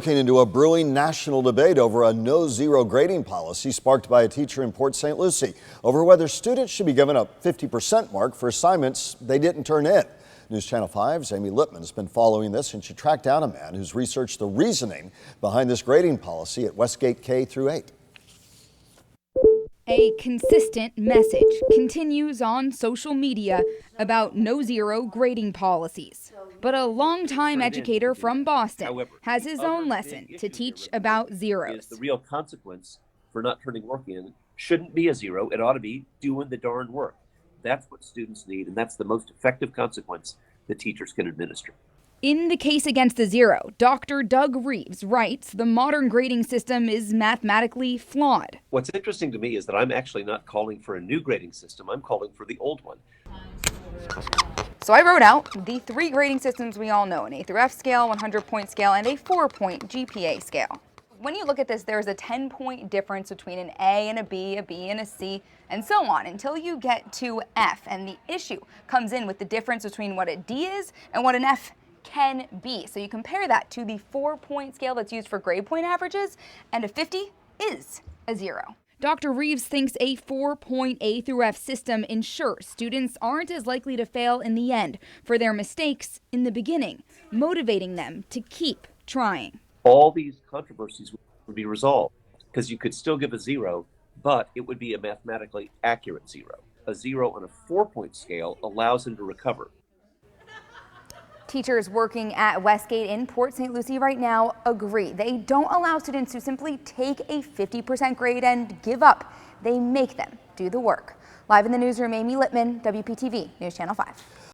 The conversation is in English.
looking into a brewing national debate over a no-zero grading policy sparked by a teacher in Port St. Lucie over whether students should be given a 50% mark for assignments they didn't turn in. News Channel 5's Amy Lippman has been following this, and she tracked down a man who's researched the reasoning behind this grading policy at Westgate K through 8. A consistent message continues on social media about no-zero grading policies. But a longtime educator from Boston has his own lesson to teach about zeros. The real consequence for not turning work in shouldn't be a zero. It ought to be doing the darn work. That's what students need, and that's the most effective consequence that teachers can administer. In the case against the zero, Dr. Doug Reeves writes the modern grading system is mathematically flawed. What's interesting to me is that I'm actually not calling for a new grading system. I'm calling for the old one. So I wrote out the three grading systems we all know: an A through F scale, 100-point scale, and a 4-point GPA scale. When you look at this, there's a 10-point difference between an A and a B and a C, and so on, until you get to F. And the issue comes in with the difference between what a D is and what an F can be. So you compare that to the 4-point scale that's used for grade point averages, and a 50 is a zero. Dr. Reeves thinks a 4-point A through F system ensures students aren't as likely to fail in the end for their mistakes in the beginning, motivating them to keep trying. All these controversies would be resolved because you could still give a zero, but it would be a mathematically accurate zero. A zero on a 4-point scale allows them to recover. Teachers working at Westgate in Port St. Lucie right now agree. They don't allow students to simply take a 50% grade and give up. They make them do the work. Live in the newsroom, Amy Lippman, WPTV News Channel 5.